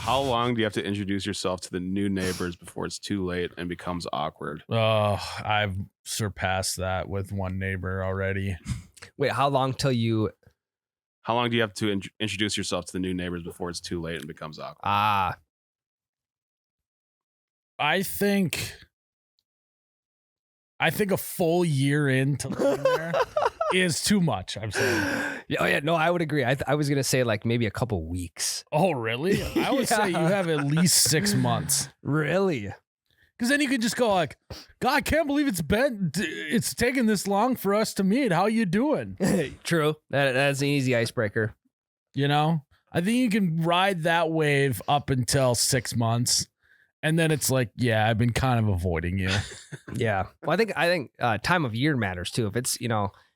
How long do you have to introduce yourself to the new neighbors before it's too late and becomes awkward? Oh, I've surpassed that with one neighbor already. Wait, how long till you? How long do you have to introduce yourself to the new neighbors before it's too late and becomes awkward? I think a full year into living there is too much. I'm saying. Yeah, no, I would agree. I was gonna say like maybe a couple weeks. Oh, really? I would say you have at least 6 months. Really? Because then you could just go like, God, I can't believe it's taken this long for us to meet. How you doing? True. That's an easy icebreaker. You know, I think you can ride that wave up until 6 months. And then it's like, yeah, I've been kind of avoiding you. Yeah. Well, I think time of year matters too. If it's,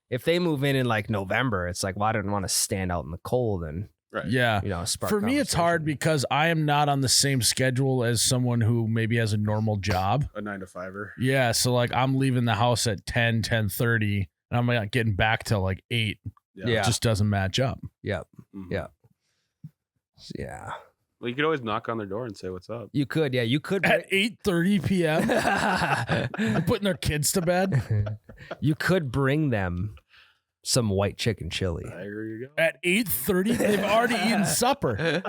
if they move in like November, it's like, well, I don't want to stand out in the cold and, Right. Yeah. Spark For me, it's hard because I am not on the same schedule as someone who maybe has a normal job. A 9-to-5er. Yeah. So like I'm leaving the house at 10:30 and I'm like getting back till like 8. Yeah. It just doesn't match up. Yep. Mhm. Yeah. Yeah. Well, you could always knock on their door and say, "What's up?" You could. Yeah. You could. At 8:30 p.m. They're putting their kids to bed. You could bring them some white chicken chili. There you go. At 8:30, they've already eaten supper.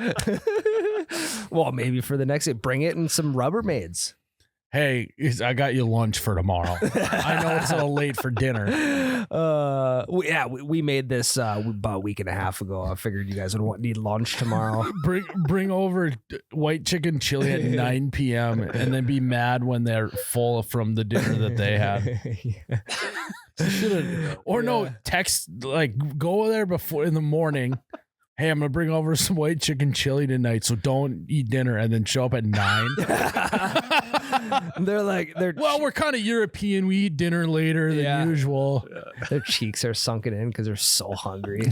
Well, maybe for the next day, bring it in some Rubbermaids. Hey, I got you lunch for tomorrow. I know it's a little late for dinner. We made this about a week and a half ago. I figured you guys would need lunch tomorrow. Bring over white chicken chili at 9 p.m. and then be mad when they're full from the dinner that they had. No, text, like, go there before in the morning. Hey, I'm gonna bring over some white chicken chili tonight, so don't eat dinner, and then show up at 9. We're kind of European. We eat dinner later than usual. Yeah. Their cheeks are sunken in because they're so hungry.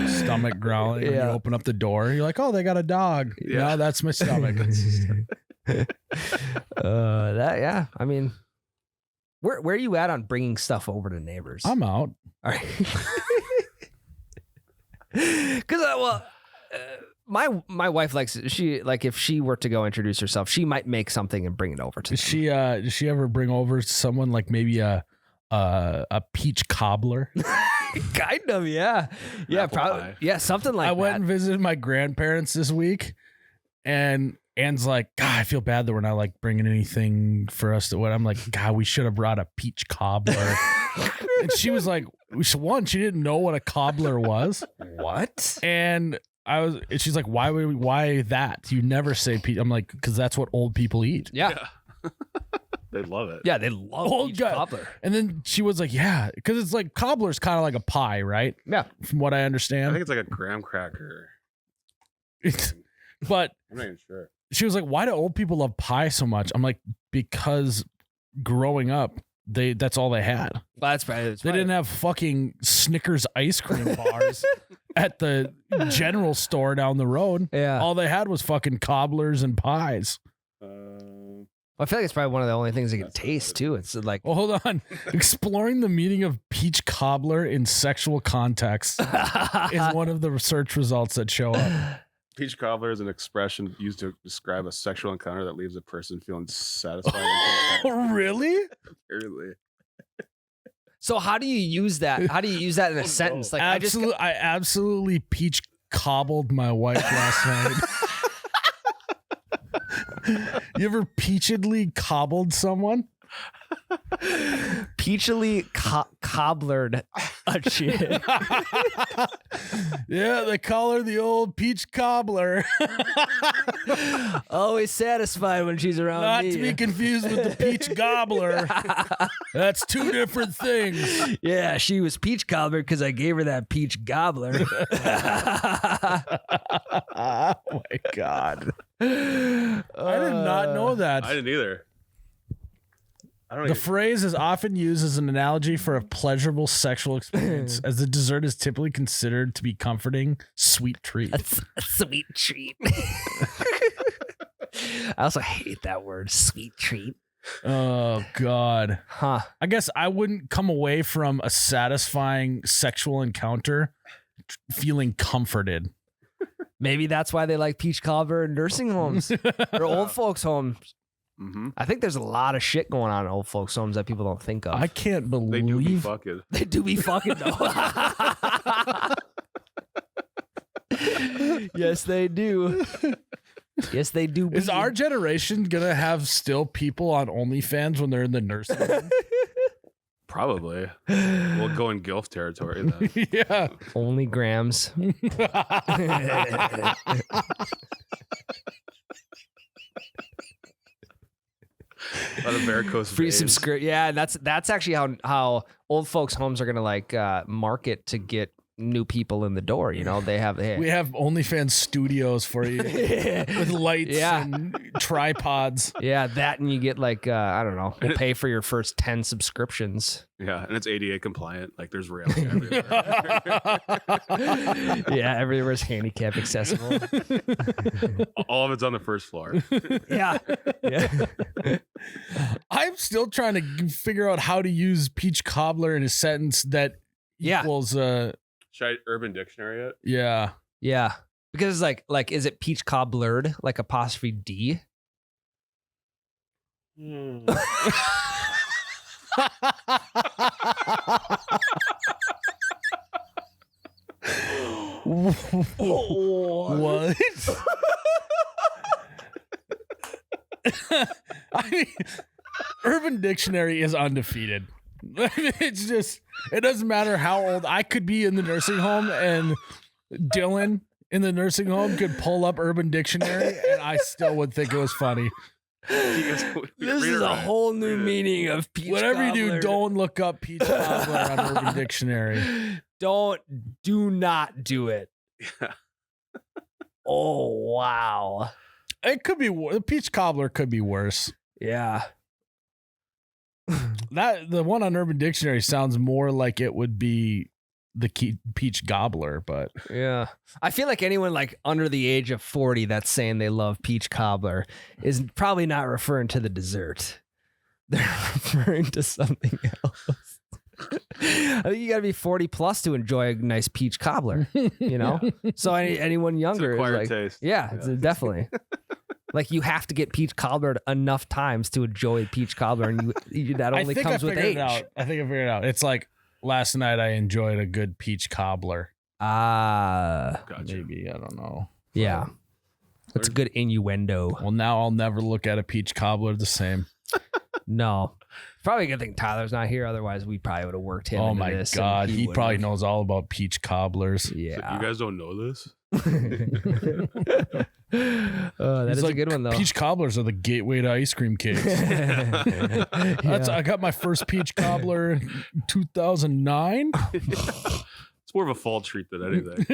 Stomach growling. Yeah. You open up the door. You're like, oh, they got a dog. Yeah, that's my stomach. I mean, where are you at on bringing stuff over to neighbors? I'm out. All right. Because my wife likes if she were to go introduce herself, she might make something and bring it over to them. Does she ever bring over someone like maybe a peach cobbler? Kind of, yeah. Probably. Yeah, something like that. I went and visited my grandparents this week, and Anne's like, God, I feel bad that we're not like bringing anything for us to what. I'm like, God, we should have brought a peach cobbler. And she was like, she didn't know what a cobbler was. What? And she's like, why that? You never say peach. I'm like, because that's what old people eat. Yeah. They love it. Yeah, they love peach cobbler. And then she was like, yeah, because it's like cobbler's kind of like a pie, right? Yeah. From what I understand. I think it's like a graham cracker. But I'm not even sure. She was like, why do old people love pie so much? I'm like, because growing up, that's all they had. Well, that's right. They didn't have fucking Snickers ice cream bars at the general store down the road. Yeah. All they had was fucking cobblers and pies. I feel like it's probably one of the only things they can taste too. It's like, well, hold on. Exploring the meaning of peach cobbler in sexual context is one of the research results that show up. Peach cobbler is an expression used to describe a sexual encounter that leaves a person feeling satisfied. Really? Apparently. So how do you use that? How do you use that in a sentence? Like, I absolutely peach cobbled my wife last night. You ever peachedly cobbled someone? Peachily cobblered a chick. Yeah, they call her the old peach cobbler. Always satisfied when she's around Not me. to be confused with the peach gobbler. That's two different things. Yeah, she was peach cobbler because I gave her that peach gobbler. Oh my God. I did not know that. I didn't either. The phrase is often used as an analogy for a pleasurable sexual experience, as the dessert is typically considered to be comforting, sweet treat. A sweet treat. I also hate that word, sweet treat. Oh, God. Huh. I guess I wouldn't come away from a satisfying sexual encounter feeling comforted. Maybe that's why they like peach cobbler in nursing homes or old folks' homes. Mm-hmm. I think there's a lot of shit going on in old folks' homes that people don't think of. I can't believe They do be fucking. They do be fucking though. Yes, they do. Yes, they do. Is our generation gonna have still people on OnlyFans when they're in the nursing home? Probably. We'll go in GILF territory then. Yeah. Only grams. A lot of varicose Free veins. subscribe. Yeah, that's actually how old folks' homes are gonna like market to get new people in the door. You know, we have OnlyFans studios for you with lights and tripods. Yeah, that and you get like I don't know. We'll pay for your first 10 subscriptions. Yeah, and it's ADA compliant. Like there's railing everywhere. Yeah, everywhere's handicap accessible. All of it's on the first floor. Yeah. I'm still trying to figure out how to use peach cobbler in a sentence that equals Should I Urban Dictionary it? yeah. Yeah. Because it's like is it peach cobblered like apostrophe D? What? I mean, Urban Dictionary is undefeated. It's just, it doesn't matter how old I could be in the nursing home, and Dylan in the nursing home could pull up Urban Dictionary and I still would think it was funny. This is a whole new meaning of peach Whatever cobbler. you do, don't look up peach cobbler on Urban Dictionary. Do not do it. Yeah. Oh, wow. It could be, the peach cobbler could be worse. Yeah. The one on Urban Dictionary sounds more like it would be the peach gobbler, but Yeah. I feel like anyone like under the age of 40 that's saying they love peach cobbler is probably not referring to the dessert. They're referring to something else. I think you got to be 40 plus to enjoy a nice peach cobbler, you know? So anyone younger It's an is acquired like, taste. yeah, it's definitely. Like you have to get peach cobblered enough times to enjoy peach cobbler, and that only comes with age. I think I figured it out. It's like last night I enjoyed a good peach cobbler. Gotcha. Maybe, I don't know. Yeah. That's a good innuendo. Well, now I'll never look at a peach cobbler the same. No. Probably a good thing Tyler's not here. Otherwise, we probably would have worked him Oh into my this. God. And He probably would've. knows all about peach cobblers. So Yeah. you guys don't know this? That He's is like, a good one, though. Peach cobblers are the gateway to ice cream cakes. I got my first peach cobbler in 2009. It's more of a fall treat than anything.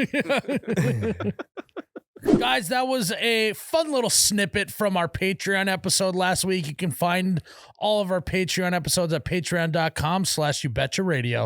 Guys, that was a fun little snippet from our Patreon episode last week. You can find all of our Patreon episodes at patreon.com/YouBetchaRadio.